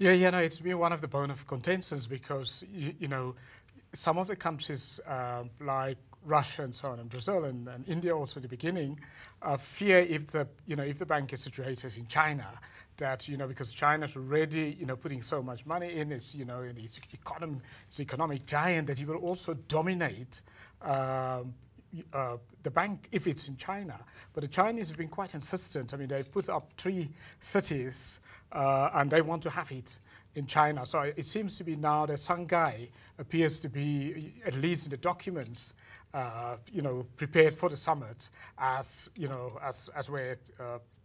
Yeah, no, it's been one of the bone of contentions because, some of the countries like Russia and so on, and Brazil and India also at the beginning, fear if the bank is situated in China, that, because China's already, putting so much money in, it's economic giant, that it will also dominate the bank if it's in China. But the Chinese have been quite insistent. I mean, they put up 3 cities and they want to have it in China. So it seems to be now that Shanghai appears to be, at least in the documents, prepared for the summit as where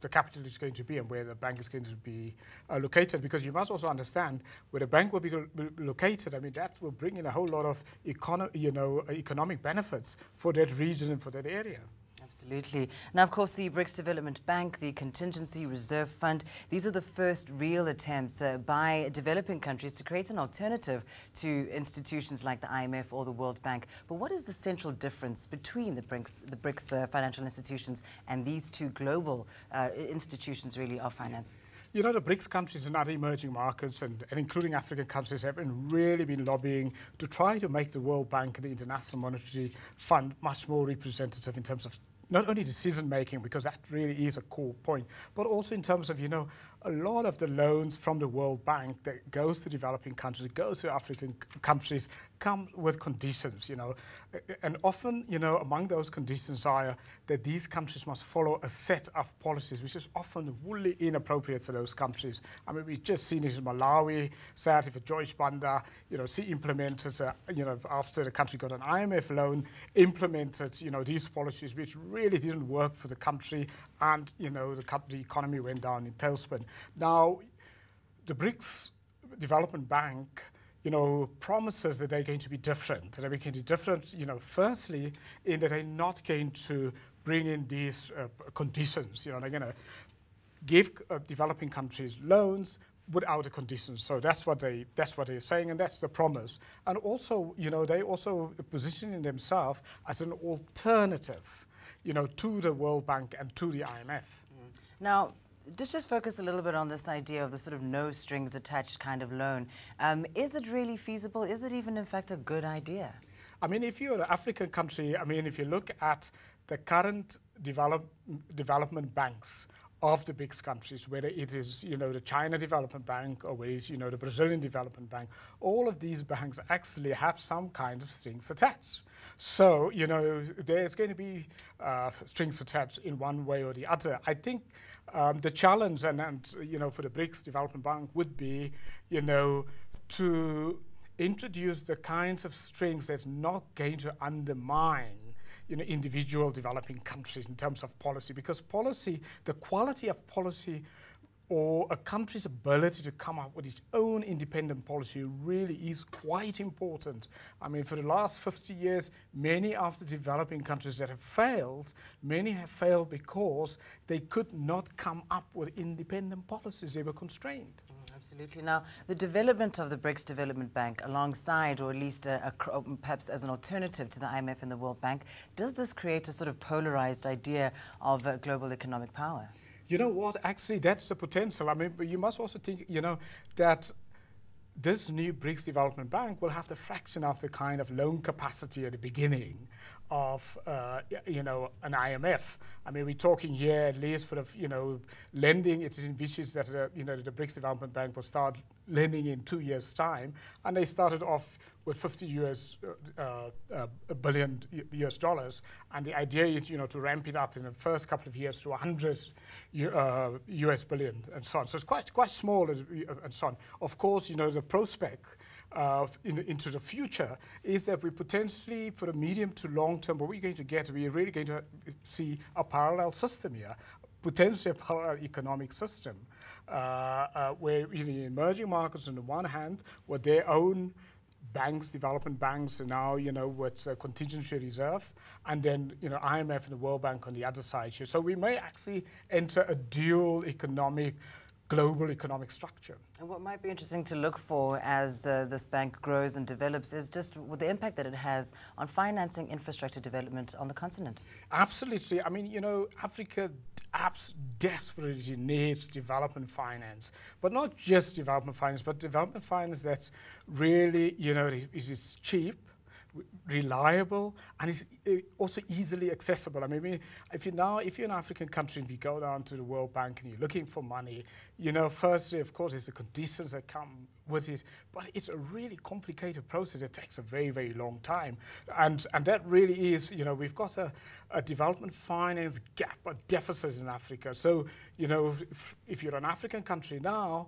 the capital is going to be and where the bank is going to be located. Because you must also understand where the bank will be located. I mean, that will bring in a whole lot of economic benefits for that region and for that area. Absolutely. Now, of course, the Brics Development Bank, the Contingency Reserve Fund, these are the first real attempts by developing countries to create an alternative to institutions like the IMF or the World Bank. But what is the central difference between the Brics financial institutions and these 2 global institutions really of finance? The BRICS countries and other emerging markets, and including African countries, have really been lobbying to try to make the World Bank and the International Monetary Fund much more representative in terms of not only decision-making, because that really is a core point, but also in terms of, a lot of the loans from the World Bank that goes to developing countries, goes to African countries, come with conditions, And often, among those conditions are that these countries must follow a set of policies, which is often wholly inappropriate for those countries. I mean, we've just seen it in Malawi, sadly for George Banda, she implemented, after the country got an IMF loan, implemented, these policies which really didn't work for the country, and, the economy went down in tailspin. Now, the BRICS Development Bank, promises that they're going to be different. That they're going to be different, firstly, in that they're not going to bring in these conditions. They're going to give developing countries loans without the conditions. So that's what they're saying, and that's the promise. And also, they also positioning themselves as an alternative, to the World Bank and to the IMF. Now, let's just focus a little bit on this idea of the sort of no strings attached kind of loan. Is it really feasible? Is it even, in fact, a good idea? I mean, if you're an African country, if you look at the current development banks of the BRICS countries, whether it is, the China Development Bank or whether it's, the Brazilian Development Bank, all of these banks actually have some kind of strings attached. So, there's going to be strings attached in one way or the other. I think the challenge, and for the BRICS Development Bank would be, to introduce the kinds of strings that's not going to undermine individual developing countries in terms of policy, because policy, the quality of policy or a country's ability to come up with its own independent policy really is quite important. I mean, for the last 50 years, many of the developing countries that have failed, many have failed because they could not come up with independent policies. They were constrained. Absolutely. Now, the development of the BRICS Development Bank alongside, or at least perhaps as an alternative to the IMF and the World Bank, does this create a sort of polarized idea of global economic power? You know what? Actually, that's the potential. I mean, but you must also think, that this new BRICS Development Bank will have the fraction of the kind of loan capacity at the beginning of, an IMF. I mean, we're talking here at least for the, lending. It's envisaged that, the BRICS Development Bank will start lending in 2 years' time, and they started off with $50 billion US dollars, and the idea is, to ramp it up in the first couple of years to 100 US billion and so on. So it's quite small and so on. Of course, the prospect into the future is that we potentially, for the medium to long term, what we're going to get, we're really going to see a parallel system here, potentially a parallel economic system, where the emerging markets on the one hand, with their own banks, development banks, and now, with contingency reserve, and then, IMF and the World Bank on the other side here. So we may actually enter a dual economic global economic structure. And what might be interesting to look for as this bank grows and develops is just the impact that it has on financing infrastructure development on the continent. Absolutely. I mean, Africa desperately needs development finance, but not just development finance, but development finance that's really, is cheap, reliable, and is also easily accessible. I mean, if you're an African country and you go down to the World Bank and you're looking for money, firstly, of course, it's the conditions that come with it, but it's a really complicated process. It takes a very, very long time, and that really is, we've got a development finance gap, a deficit in Africa. So, if you're an African country now,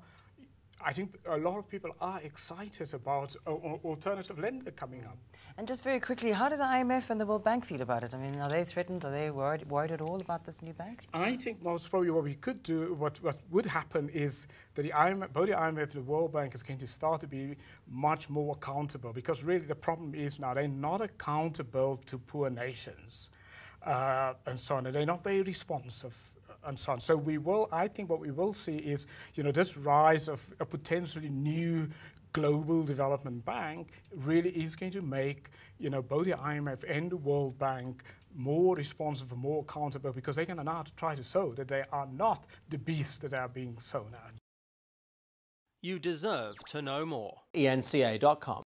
I think a lot of people are excited about alternative lender coming up. And just very quickly, how do the IMF and the World Bank feel about it? I mean, are they threatened? Are they worried at all about this new bank? I think most probably what we could do, what would happen is that both the IMF and the World Bank is going to start to be much more accountable, because really the problem is now they're not accountable to poor nations and so on. And they're not very responsive. And so on. So I think what we will see is, this rise of a potentially new global development bank really is going to make, both the IMF and the World Bank more responsive and more accountable, because they're going to now try to show that they are not the beasts that are being sown at. You deserve to know more. eNCA.com.